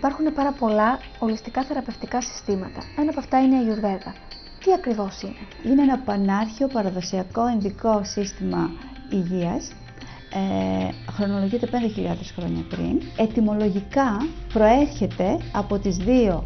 Υπάρχουν πάρα πολλά ολιστικά θεραπευτικά συστήματα. Ένα από αυτά είναι η Αγιουρβέδα. Τι ακριβώς είναι? Είναι ένα πανάρχιο παραδοσιακό ινδικό σύστημα υγείας. Χρονολογείται 5.000 χρόνια πριν. Ετυμολογικά προέρχεται από τις δύο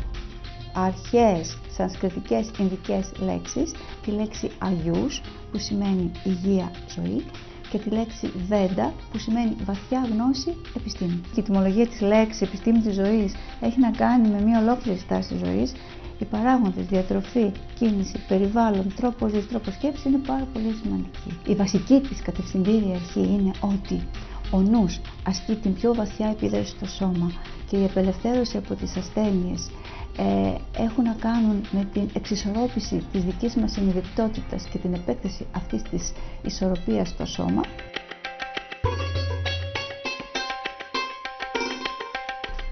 αρχαίες σανσκριτικές ινδικές λέξεις, τη λέξη Αγιούς που σημαίνει υγεία, ζωή, και τη λέξη Βέντα που σημαίνει βαθιά γνώση, επιστήμη. Η ετυμολογία της λέξης επιστήμη της ζωής έχει να κάνει με μια ολόκληρη στάση ζωής. Οι παράγοντες διατροφή, κίνηση, περιβάλλον, τρόπο ζωής, τρόπο σκέψης είναι πάρα πολύ σημαντικοί. Η βασική της κατευθυντήρια αρχή είναι ότι ο νους ασκεί την πιο βαθιά επίδραση στο σώμα και η απελευθέρωση από τις ασθένειες έχουν να κάνουν με την εξισορρόπηση της δικής μας συνειδητότητας και την επέκταση αυτής της ισορροπίας στο σώμα.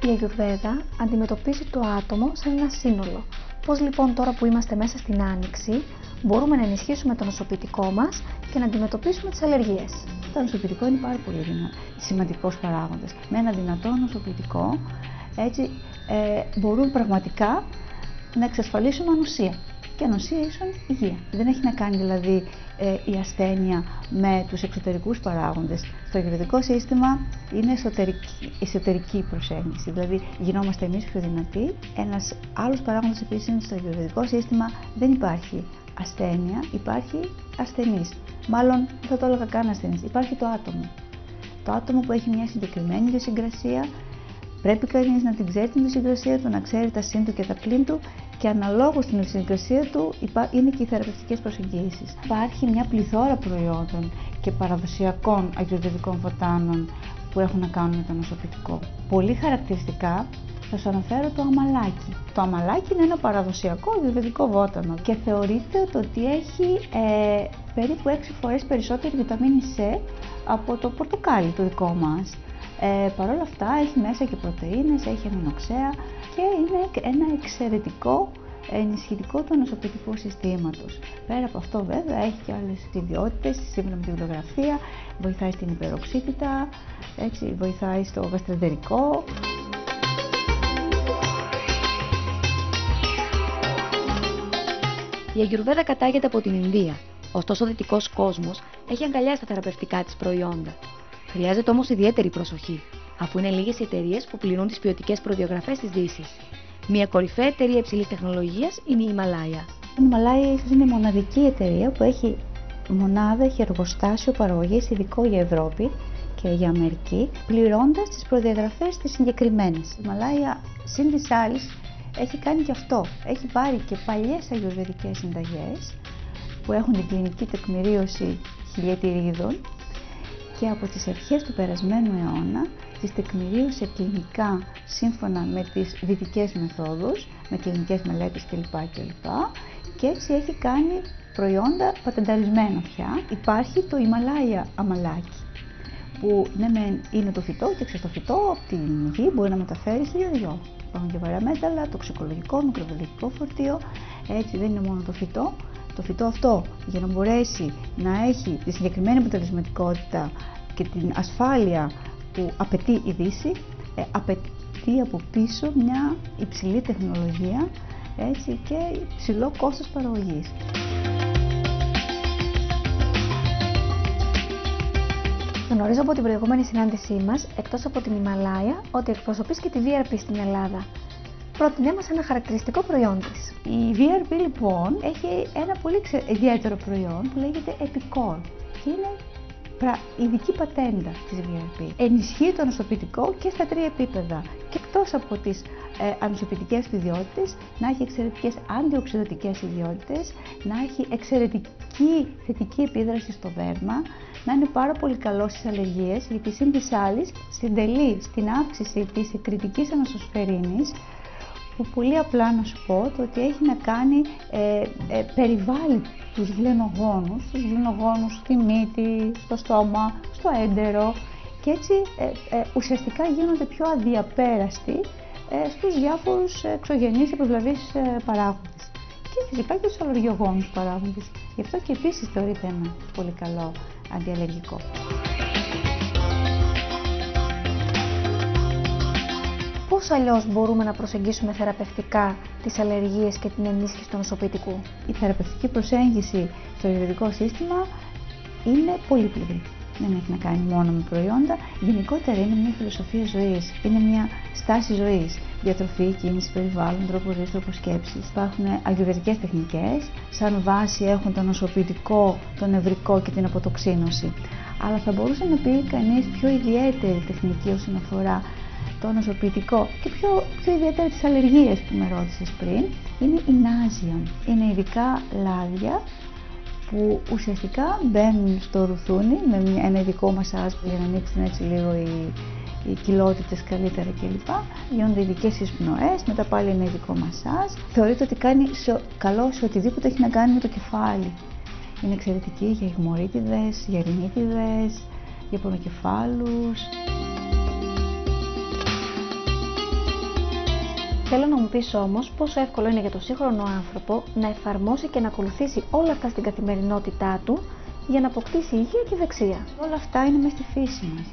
Η Αγιουρβέδα αντιμετωπίζει το άτομο σαν ένα σύνολο. Πώς λοιπόν τώρα που είμαστε μέσα στην Άνοιξη μπορούμε να ενισχύσουμε το νοσοποιητικό μας και να αντιμετωπίσουμε τις αλλεργίες? Το νοσοποιητικό είναι πάρα πολύ σημαντικός παράγοντας. Με ένα δυνατό νοσοποιητικό έτσι μπορούν πραγματικά να εξασφαλίσουν ανοσία. Και ανοσία ίσον υγεία. Δεν έχει να κάνει δηλαδή η ασθένεια με τους εξωτερικούς παράγοντες. Στο αγιουρβεδικό σύστημα είναι εσωτερική προσέγγιση, δηλαδή γινόμαστε εμείς πιο δυνατοί. Ένας άλλος παράγοντας επίσης είναι στο αγιουρβεδικό σύστημα δεν υπάρχει ασθένεια, υπάρχει ασθενής. Μάλλον δεν θα το έλεγα καν ασθενής, υπάρχει το άτομο. Το άτομο που έχει μια συγκεκριμένη ιδιοσυγκρασία. Πρέπει κανείς να την ξέρει την ιδιοσυγκρασία του, να ξέρει τα συν του και τα πλήν του και αναλόγως στην ιδιοσυγκρασία του είναι και οι θεραπευτικές προσεγγίσεις. Υπάρχει μια πληθώρα προϊόντων και παραδοσιακών αγιουρβεδικών βοτάνων που έχουν να κάνουν με το νοσοποιητικό. Πολύ χαρακτηριστικά θα σας αναφέρω το αμαλάκι. Το αμαλάκι είναι ένα παραδοσιακό αγιουρβεδικό βότανο και θεωρείται ότι έχει περίπου 6 φορές περισσότερη βιταμίνη C από το πορτοκάλι το δικό μας. Παρ' όλα αυτά έχει μέσα και πρωτεΐνες, έχει αμινοξέα και είναι ένα εξαιρετικό ενισχυτικό του νοσοποιητικού συστήματος. Πέρα από αυτό βέβαια έχει και άλλες ιδιότητες, σύμφωνα με τη βιβλιογραφία, βοηθάει στην υπεροξίτητα, έτσι, βοηθάει στο γαστρεντερικό. Η Αγιουρβέδα κατάγεται από την Ινδία, ωστόσο ο δυτικός κόσμος έχει αγκαλιάσει τα θεραπευτικά της προϊόντα. Χρειάζεται όμως ιδιαίτερη προσοχή, αφού είναι λίγες οι εταιρείες που πληρούν τις ποιοτικές προδιαγραφές της Δύσης. Μια κορυφαία εταιρεία υψηλής τεχνολογίας είναι η Ιμαλάια. Η Ιμαλάια ίσως είναι η μοναδική εταιρεία που έχει εργοστάσιο παραγωγής ειδικό για Ευρώπη και για Αμερική, πληρώντας τις προδιαγραφές τις συγκεκριμένες. Η Ιμαλάια συν της άλλης έχει κάνει και αυτό. Έχει πάρει και παλιές αγιουρβεδικές συνταγές που έχουν την κλινική τεκμηρίωση χιλιετηρίδων και από τις αρχές του περασμένου αιώνα τις τεκμηρίωσε κλινικά σύμφωνα με τις δυτικές μεθόδους, με κλινικές μελέτες κλπ. Και έτσι έχει κάνει προϊόντα πατενταρισμένα πια. Υπάρχει το Ιμαλάια αμαλάκι, που ναι μεν είναι το φυτό και ξέρεις το φυτό από την γη μπορεί να μεταφέρει στο ιδιό. Υπάρχουν και βαρέα μέταλλα, τοξικολογικό, μικροβιολογικό φορτίο, έτσι δεν είναι μόνο το φυτό. Το φυτό αυτό για να μπορέσει να έχει τη συγκεκριμένη αποτελεσματικότητα και την ασφάλεια που απαιτεί η Δύση, απαιτεί από πίσω μια υψηλή τεχνολογία, έτσι, και υψηλό κόστος παραγωγής. Γνωρίζω από την προηγούμενη συνάντησή μας, εκτός από την Ιμαλάια, ότι εκπροσωπείς και τη VRP στην Ελλάδα. Πρότεινέ μας ένα χαρακτηριστικό προϊόν της. Η VRP λοιπόν έχει ένα πολύ ιδιαίτερο προϊόν που λέγεται Epicor και είναι ειδική πατέντα της VRP. Ενισχύει το νοσοποιητικό και στα 3 επίπεδα και εκτός από τις ανοσοποιητικές του ιδιότητες να έχει εξαιρετικές αντιοξυδοτικές ιδιότητες, να έχει εξαιρετική θετική επίδραση στο δέρμα, να είναι πάρα πολύ καλό στις αλλεργίες, γιατί συν της άλλης συντελεί στην αύξηση της εκρητικής ανοσοσφαιρίνης, που πολύ απλά να σου πω το ότι έχει να κάνει, περιβάλλει τους γλυνογόνους στη μύτη, στο στόμα, στο έντερο και έτσι ουσιαστικά γίνονται πιο αδιαπέραστοι στους διάφορους εξωγενείς επιβλαβείς παράγοντες και φυσικά και στους αλλεργιογόνους παράγοντες. Γι' αυτό και επίσης θεωρείται ένα πολύ καλό αντιαλλεργικό. Πώς αλλιώς μπορούμε να προσεγγίσουμε θεραπευτικά τις αλλεργίες και την ενίσχυση του νοσοποιητικού? Η θεραπευτική προσέγγιση στο ayurvedico σύστημα είναι πολύπλευρη. Δεν έχει να κάνει μόνο με προϊόντα. Γενικότερα είναι μια φιλοσοφία ζωής. Είναι μια στάση ζωής. Διατροφή, κίνηση, περιβάλλον, τρόπο ζωής, τρόπο σκέψης. Υπάρχουν αγιουρβεδικές τεχνικές. Σαν βάση έχουν το νοσοποιητικό, το νευρικό και την αποτοξίνωση. Αλλά θα μπορούσε να πει κανείς πιο ιδιαίτερη τεχνική όσον αφορά το νοσοποιητικό και πιο ιδιαίτερα τις αλλεργίες που με ρώτησες πριν, είναι η νάζια. Είναι ειδικά λάδια που ουσιαστικά μπαίνουν στο ρουθούνι με ένα ειδικό μασάζ για να ανοίξουν έτσι λίγο οι κοιλότητες καλύτερα κλπ. Γίνονται ειδικές εισπνοές, μετά πάλι ένα ειδικό μασάζ. Θεωρείται ότι κάνει καλό σε οτιδήποτε έχει να κάνει με το κεφάλι. Είναι εξαιρετική για ιγμορίτιδες, για ρινίτιδες, για πονοκεφάλους. Θέλω να μου πεις όμως πόσο εύκολο είναι για τον σύγχρονο άνθρωπο να εφαρμόσει και να ακολουθήσει όλα αυτά στην καθημερινότητά του για να αποκτήσει υγεία και δεξία. Όλα αυτά είναι μέσα στη φύση μας.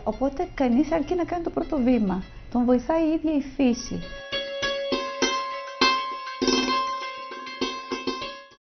Οπότε κανείς αρκεί να κάνει το πρώτο βήμα. Τον βοηθάει η ίδια η φύση.